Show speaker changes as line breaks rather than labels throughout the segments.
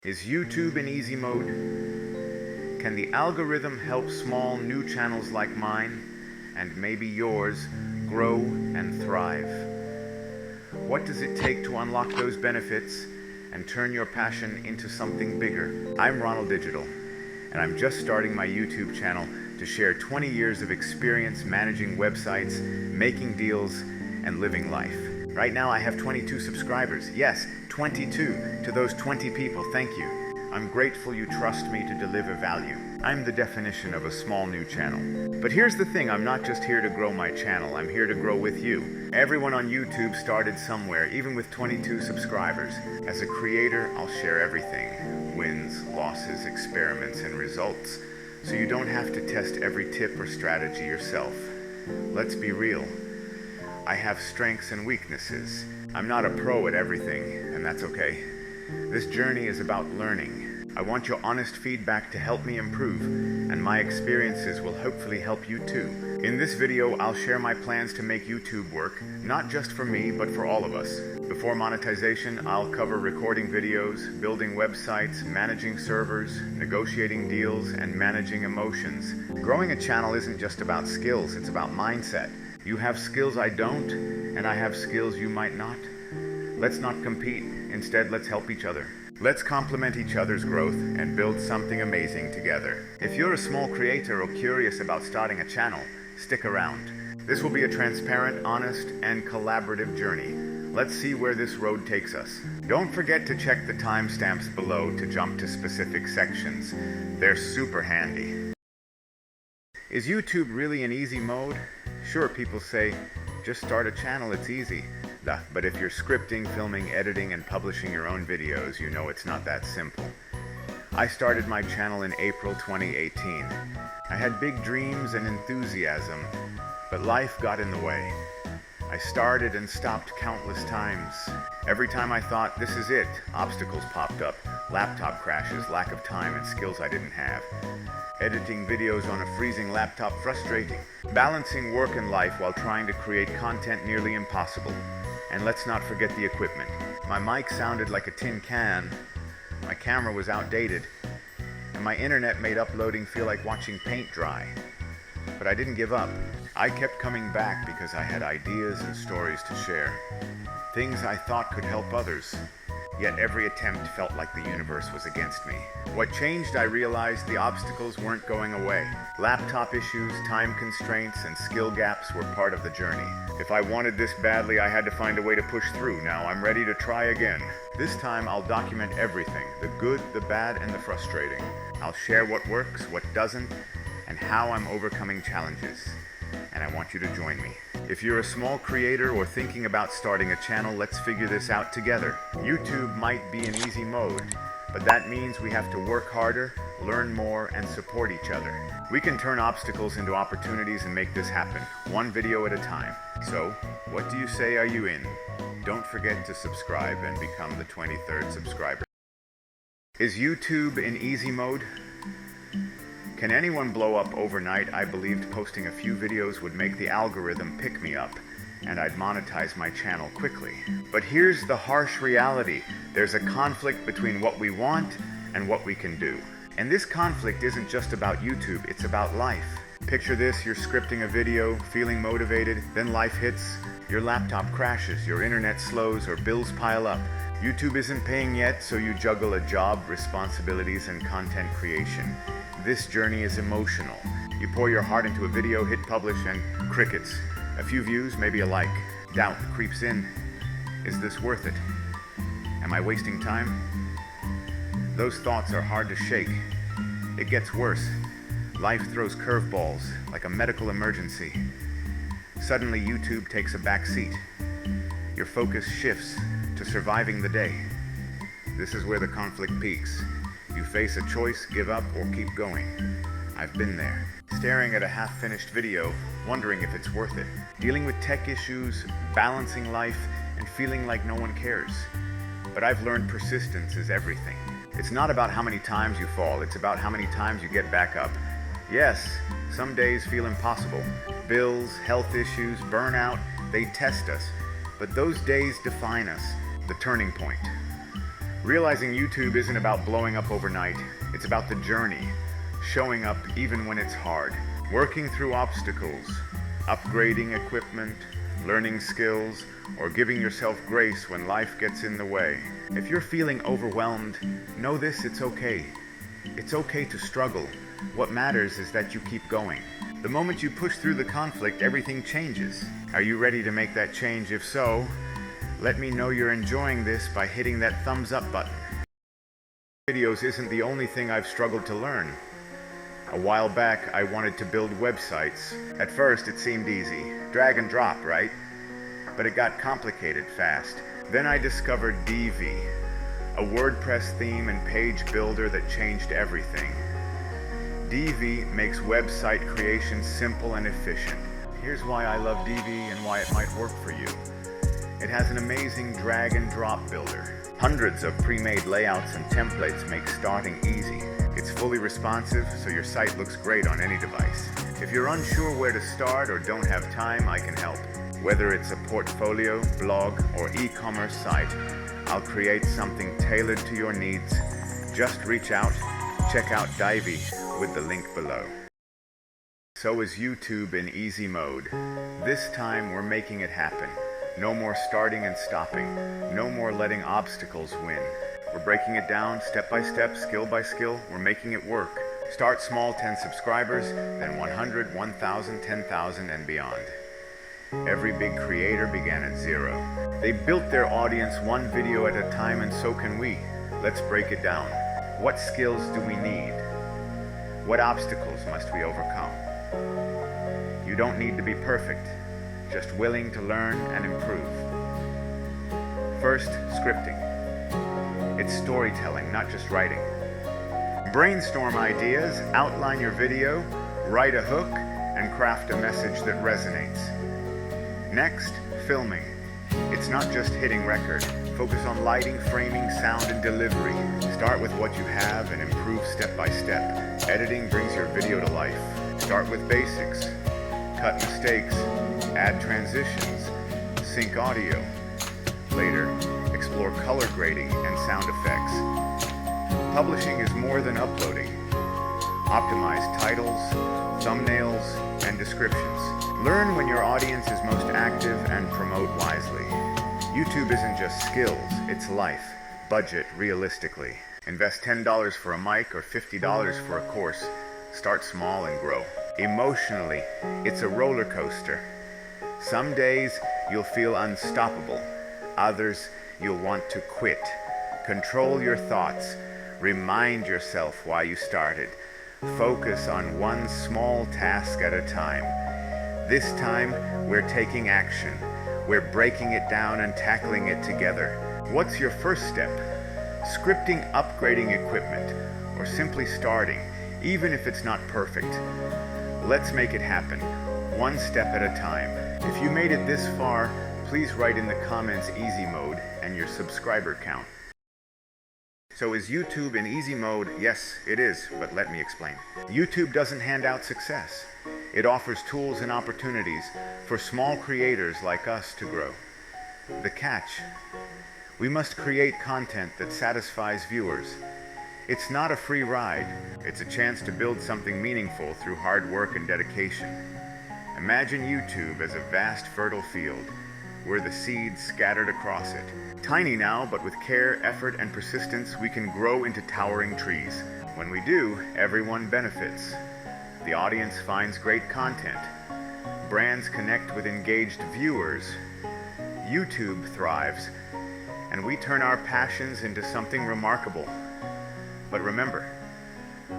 Is YouTube in easy mode? Can the algorithm help small new channels like mine, and maybe yours, grow and thrive? What does it take to unlock those benefits and turn your passion into something bigger? I'm Ronald Digital, and I'm just starting my YouTube channel to share 20 years of experience managing websites, making deals, and living life. Right now I have 22 subscribers. Yes, 22. To those 20 people, thank you. I'm grateful you trust me to deliver value. I'm the definition of a small new channel. But here's the thing, I'm not just here to grow my channel, I'm here to grow with you. Everyone on YouTube started somewhere, even with 22 subscribers. As a creator, I'll share everything. Wins, losses, experiments, and results. So you don't have to test every tip or strategy yourself. Let's be real. I have strengths and weaknesses. I'm not a pro at everything, and that's okay. This journey is about learning. I want your honest feedback to help me improve, and my experiences will hopefully help you too. In this video, I'll share my plans to make YouTube work, not just for me, but for all of us. Before monetization, I'll cover recording videos, building websites, managing servers, negotiating deals, and managing emotions. Growing a channel isn't just about skills, it's about mindset. You have skills I don't, and I have skills you might not. Let's not compete. Instead, let's help each other. Let's complement each other's growth and build something amazing together. If you're a small creator or curious about starting a channel, stick around. This will be a transparent, honest, and collaborative journey. Let's see where this road takes us. Don't forget to check the timestamps below to jump to specific sections. They're super handy. Is YouTube really in easy mode? Sure, people say, just start a channel, it's easy. But if you're scripting, filming, editing, and publishing your own videos, you know it's not that simple. I started my channel in April 2018. I had big dreams and enthusiasm, but life got in the way. I started and stopped countless times. Every time I thought, this is it, obstacles popped up, laptop crashes, lack of time, and skills I didn't have. Editing videos on a freezing laptop, frustrating. Balancing work and life while trying to create content, nearly impossible. And let's not forget the equipment. My mic sounded like a tin can, my camera was outdated, and my internet made uploading feel like watching paint dry. But I didn't give up. I kept coming back because I had ideas and stories to share. Things I thought could help others. Yet every attempt felt like the universe was against me. What changed, I realized the obstacles weren't going away. Laptop issues, time constraints, and skill gaps were part of the journey. If I wanted this badly, I had to find a way to push through. Now I'm ready to try again. This time I'll document everything, the good, the bad, and the frustrating. I'll share what works, what doesn't, and how I'm overcoming challenges. And I want you to join me. If you're a small creator or thinking about starting a channel, let's figure this out together. YouTube might be in easy mode, but that means we have to work harder, learn more, and support each other. We can turn obstacles into opportunities and make this happen, one video at a time. So, what do you say, are you in? Don't forget to subscribe and become the 23rd subscriber. Is YouTube in easy mode? Can anyone blow up overnight? I believed posting a few videos would make the algorithm pick me up, and I'd monetize my channel quickly. But here's the harsh reality. There's a conflict between what we want and what we can do. And this conflict isn't just about YouTube, it's about life. Picture this, you're scripting a video, feeling motivated, then life hits, your laptop crashes, your internet slows, or bills pile up. YouTube isn't paying yet, so you juggle a job, responsibilities, and content creation. This journey is emotional. You pour your heart into a video, hit publish, and crickets. A few views, maybe a like. Doubt creeps in. Is this worth it? Am I wasting time? Those thoughts are hard to shake. It gets worse. Life throws curveballs, like a medical emergency. Suddenly, YouTube takes a back seat. Your focus shifts to surviving the day. This is where the conflict peaks. You face a choice, give up, or keep going. I've been there. Staring at a half-finished video, wondering if it's worth it. Dealing with tech issues, balancing life, and feeling like no one cares. But I've learned persistence is everything. It's not about how many times you fall, it's about how many times you get back up. Yes, some days feel impossible. Bills, health issues, burnout, they test us. But those days define us, the turning point. Realizing YouTube isn't about blowing up overnight. It's about the journey, showing up even when it's hard, working through obstacles, upgrading equipment, learning skills, or giving yourself grace when life gets in the way. If you're feeling overwhelmed, know this: it's okay. It's okay to struggle. What matters is that you keep going. The moment you push through the conflict, everything changes. Are you ready to make that change? If so, let me know you're enjoying this by hitting that thumbs up button. Videos isn't the only thing I've struggled to learn. A while back, I wanted to build websites. At first, it seemed easy. Drag and drop, right? But it got complicated fast. Then I discovered Divi, a WordPress theme and page builder that changed everything. Divi makes website creation simple and efficient. Here's why I love Divi and why it might work for you. It has an amazing drag and drop builder. Hundreds of pre-made layouts and templates make starting easy. It's fully responsive, so your site looks great on any device. If you're unsure where to start or don't have time, I can help. Whether it's a portfolio, blog, or e-commerce site, I'll create something tailored to your needs. Just reach out. Check out Divi with the link below. So is YouTube in easy mode. This time we're making it happen. No more starting and stopping. No more letting obstacles win. We're breaking it down step by step, skill by skill. We're making it work. Start small, 10 subscribers, then 100, 1,000, 10,000, and beyond. Every big creator began at 0. They built their audience one video at a time, and so can we. Let's break it down. What skills do we need? What obstacles must we overcome? You don't need to be perfect, just willing to learn and improve. First, scripting. It's storytelling, not just writing. Brainstorm ideas, outline your video, write a hook, and craft a message that resonates. Next, filming. It's not just hitting record. Focus on lighting, framing, sound, and delivery. Start with what you have and improve step by step. Editing brings your video to life. Start with basics. Cut mistakes. Add transitions. Sync audio. Later, explore color grading and sound effects. Publishing is more than uploading. Optimize titles, thumbnails, and descriptions. Learn when your audience is most active and promote wisely. YouTube isn't just skills, it's life. Budget realistically. Invest $10 for a mic or $50 for a course. Start small and grow. Emotionally, it's a roller coaster. Some days you'll feel unstoppable. Others you'll want to quit. Control your thoughts. Remind yourself why you started. Focus on one small task at a time. This time, we're taking action. We're breaking it down and tackling it together. What's your first step? Scripting, upgrading equipment, or simply starting, even if it's not perfect. Let's make it happen, one step at a time. If you made it this far, please write in the comments easy mode and your subscriber count. So is YouTube in easy mode? Yes, it is, but let me explain. YouTube doesn't hand out success. It offers tools and opportunities for small creators like us to grow. The catch: we must create content that satisfies viewers. It's not a free ride. It's a chance to build something meaningful through hard work and dedication. Imagine YouTube as a vast, fertile field. We're the seeds scattered across it. Tiny now, but with care, effort, and persistence, we can grow into towering trees. When we do, everyone benefits. The audience finds great content. Brands connect with engaged viewers. YouTube thrives. And we turn our passions into something remarkable. But remember,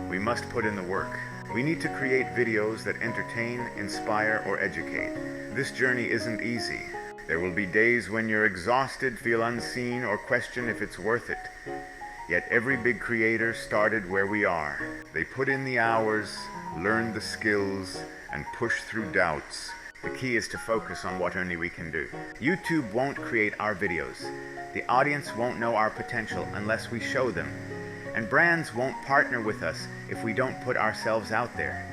we must put in the work. We need to create videos that entertain, inspire, or educate. This journey isn't easy. There will be days when you're exhausted, feel unseen, or question if it's worth it. Yet every big creator started where we are. They put in the hours, learned the skills, and pushed through doubts. The key is to focus on what only we can do. YouTube won't create our videos. The audience won't know our potential unless we show them. And brands won't partner with us if we don't put ourselves out there.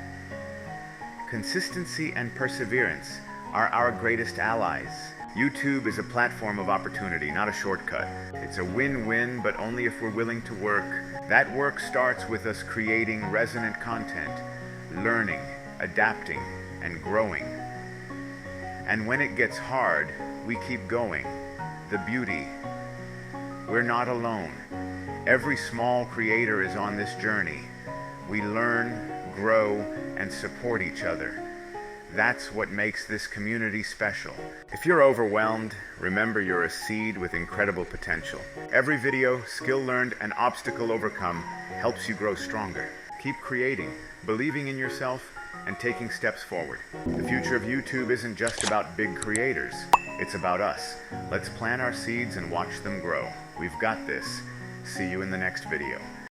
Consistency and perseverance are our greatest allies. YouTube is a platform of opportunity, not a shortcut. It's a win-win, but only if we're willing to work. That work starts with us creating resonant content, learning, adapting, and growing. And when it gets hard, we keep going. The beauty. We're not alone. Every small creator is on this journey. We learn, grow, and support each other. That's what makes this community special. If you're overwhelmed, remember you're a seed with incredible potential. Every video, skill learned, and obstacle overcome helps you grow stronger. Keep creating, believing in yourself, and taking steps forward. The future of YouTube isn't just about big creators. It's about us. Let's plant our seeds and watch them grow. We've got this. See you in the next video.